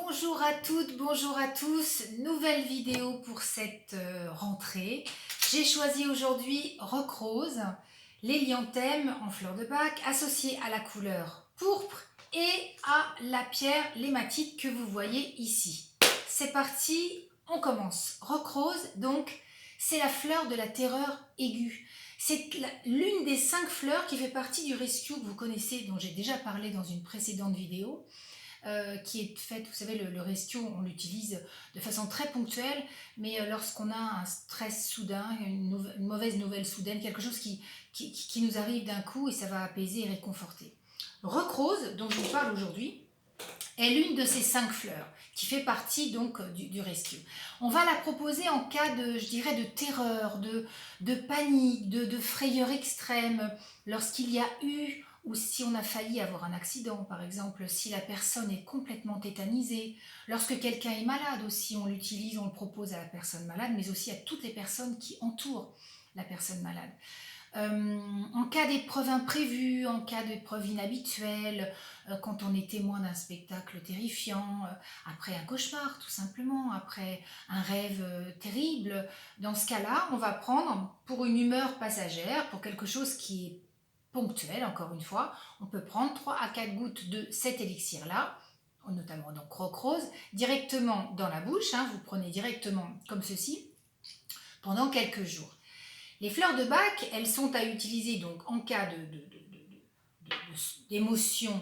Bonjour à toutes, bonjour à tous, nouvelle vidéo pour cette rentrée. J'ai choisi aujourd'hui Rock Rose, l'hélianthème en fleur de bac associé à la couleur pourpre et à la pierre l'hématite que vous voyez ici. C'est parti, on commence. Rock Rose, donc, c'est la fleur de la terreur aiguë. C'est l'une des 5 fleurs qui fait partie du rescue que vous connaissez, dont j'ai déjà parlé dans une précédente vidéo. Qui est faite, vous savez, le rescue, on l'utilise de façon très ponctuelle, mais lorsqu'on a un stress soudain, une mauvaise nouvelle soudaine, quelque chose qui nous arrive d'un coup et ça va apaiser et réconforter. Rock Rose, dont je vous parle aujourd'hui, est l'une de ces 5 fleurs qui fait partie donc du rescue. On va la proposer en cas de, je dirais, de terreur, de panique, de frayeur extrême, lorsqu'il y a eu ou si on a failli avoir un accident, par exemple, si la personne est complètement tétanisée, lorsque quelqu'un est malade aussi, on l'utilise, on le propose à la personne malade, mais aussi à toutes les personnes qui entourent la personne malade. En cas d'épreuve imprévue, en cas d'épreuve inhabituelle, quand on est témoin d'un spectacle terrifiant, après un cauchemar tout simplement, après un rêve terrible, dans ce cas-là, on va prendre pour une humeur passagère, pour quelque chose qui est ponctuel, encore une fois, on peut prendre 3 à 4 gouttes de cet élixir-là, notamment donc Rock Rose, directement dans la bouche, vous prenez directement comme ceci, pendant quelques jours. Les fleurs de bac, elles sont à utiliser donc en cas d'émotion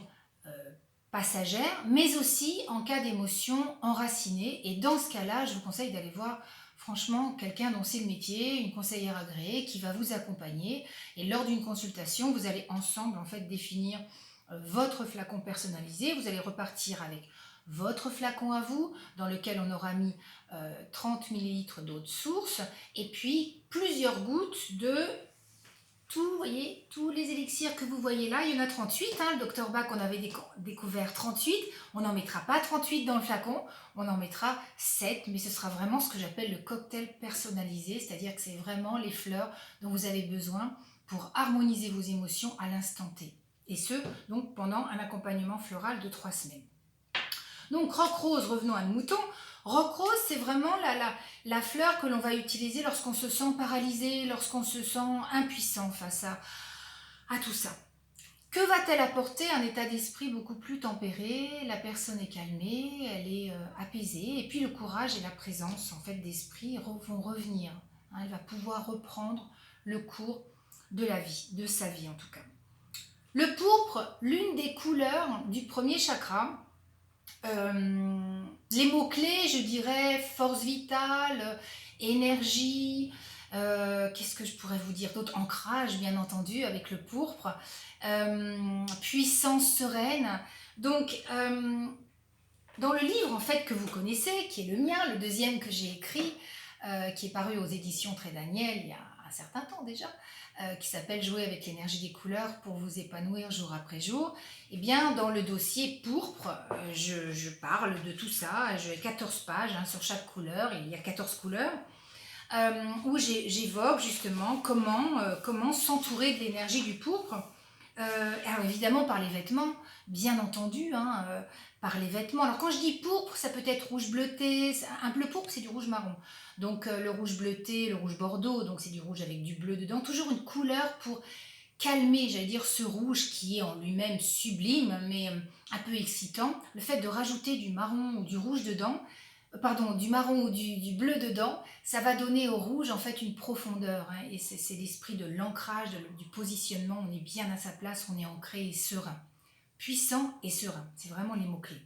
passagère, mais aussi en cas d'émotion enracinée. Et dans ce cas-là, je vous conseille d'aller voir franchement quelqu'un dont c'est le métier, une conseillère agréée qui va vous accompagner. Et lors d'une consultation, vous allez ensemble en fait définir votre flacon personnalisé. Vous allez repartir avec votre flacon à vous, dans lequel on aura mis 30 ml d'eau de source, et puis plusieurs gouttes de tout, voyez, tous les élixirs que vous voyez là. Il y en a 38, le Dr Bach on avait découvert 38, on n'en mettra pas 38 dans le flacon, on en mettra 7, mais ce sera vraiment ce que j'appelle le cocktail personnalisé, c'est-à-dire que c'est vraiment les fleurs dont vous avez besoin pour harmoniser vos émotions à l'instant T. Et ce, donc pendant un accompagnement floral de 3 semaines. Donc Rock Rose, revenons à nos moutons. Rock Rose, c'est vraiment la fleur que l'on va utiliser lorsqu'on se sent paralysé, lorsqu'on se sent impuissant face à tout ça. Que va-t-elle apporter? Un état d'esprit beaucoup plus tempéré, la personne est calmée, elle est apaisée, et puis le courage et la présence en fait d'esprit vont revenir. Elle va pouvoir reprendre le cours de la vie, de sa vie en tout cas. Le pourpre, l'une des couleurs du premier chakra. Les mots-clés, je dirais force vitale, énergie, qu'est-ce que je pourrais vous dire d'autre? Ancrage, bien entendu, avec le pourpre, puissance sereine. Donc, dans le livre en fait que vous connaissez, qui est le mien, le deuxième que j'ai écrit, qui est paru aux éditions Très Daniel il y a un certain temps déjà, qui s'appelle Jouer avec l'énergie des couleurs pour vous épanouir jour après jour, et bien dans le dossier pourpre, je parle de tout ça, j'ai 14 pages sur chaque couleur, il y a 14 couleurs, où j'évoque justement comment s'entourer de l'énergie du pourpre. Alors évidemment par les vêtements, bien entendu, par les vêtements. Alors quand je dis pourpre, ça peut être rouge bleuté, un bleu pourpre c'est du rouge marron. Donc le rouge bleuté, le rouge bordeaux, donc c'est du rouge avec du bleu dedans. Toujours une couleur pour calmer, j'allais dire, ce rouge qui est en lui-même sublime, mais un peu excitant. Le fait de rajouter du marron ou du rouge dedans, du marron ou du bleu dedans, ça va donner au rouge en fait une profondeur, et c'est l'esprit de l'ancrage, du positionnement, on est bien à sa place, on est ancré et serein. Puissant et serein, c'est vraiment les mots-clés.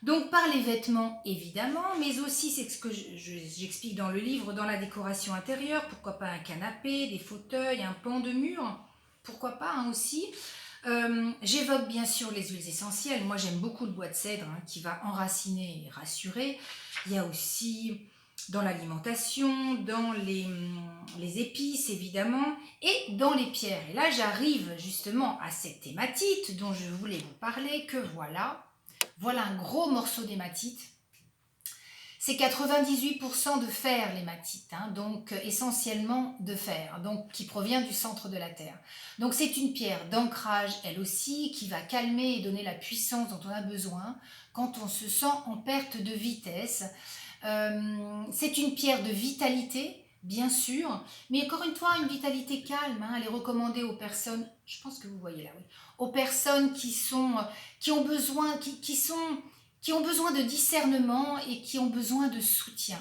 Donc par les vêtements évidemment, mais aussi c'est ce que j'explique dans le livre, dans la décoration intérieure, pourquoi pas un canapé, des fauteuils, un pan de mur, pourquoi pas aussi. J'évoque bien sûr les huiles essentielles, moi j'aime beaucoup le bois de cèdre qui va enraciner et rassurer. Il y a aussi dans l'alimentation, dans les épices évidemment, et dans les pierres. Et là j'arrive justement à cette hématite dont je voulais vous parler, que voilà un gros morceau d'hématite. C'est 98% de fer, l'hématite, hein, donc essentiellement de fer, donc qui provient du centre de la Terre. Donc c'est une pierre d'ancrage, elle aussi, qui va calmer et donner la puissance dont on a besoin quand on se sent en perte de vitesse. C'est une pierre de vitalité, bien sûr, mais encore une fois, une vitalité calme, hein, elle est recommandée aux personnes, je pense que vous voyez là, oui, aux personnes qui ont besoin, qui ont besoin de discernement et qui ont besoin de soutien.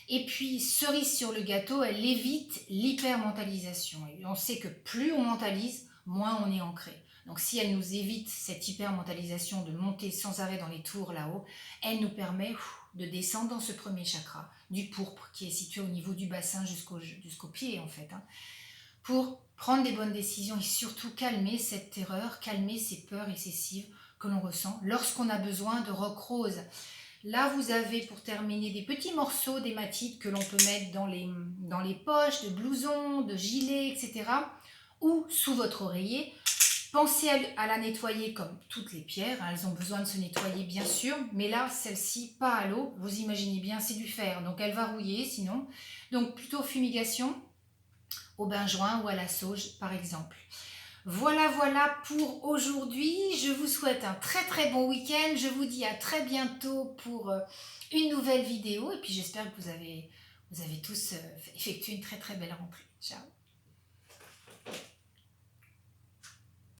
Et puis, cerise sur le gâteau, elle évite l'hypermentalisation. Et on sait que plus on mentalise, moins on est ancré. Donc si elle nous évite cette hypermentalisation de monter sans arrêt dans les tours là-haut, elle nous permet de descendre dans ce premier chakra, du pourpre, qui est situé au niveau du bassin jusqu'au pied en fait, hein, pour prendre des bonnes décisions et surtout calmer cette terreur, calmer ces peurs excessives que l'on ressent lorsqu'on a besoin de roc rose. Là, vous avez pour terminer des petits morceaux d'hématite que l'on peut mettre dans les poches de blousons, de gilets, etc. ou sous votre oreiller. Pensez à la nettoyer comme toutes les pierres, hein, elles ont besoin de se nettoyer bien sûr, mais là, celle-ci, pas à l'eau, vous imaginez bien, c'est du fer, donc elle va rouiller sinon. Donc plutôt fumigation au benjoin ou à la sauge par exemple. Voilà pour aujourd'hui. Je vous souhaite un très très bon week-end. Je vous dis à très bientôt pour une nouvelle vidéo. Et puis j'espère que vous avez tous effectué une très très belle rentrée. Ciao.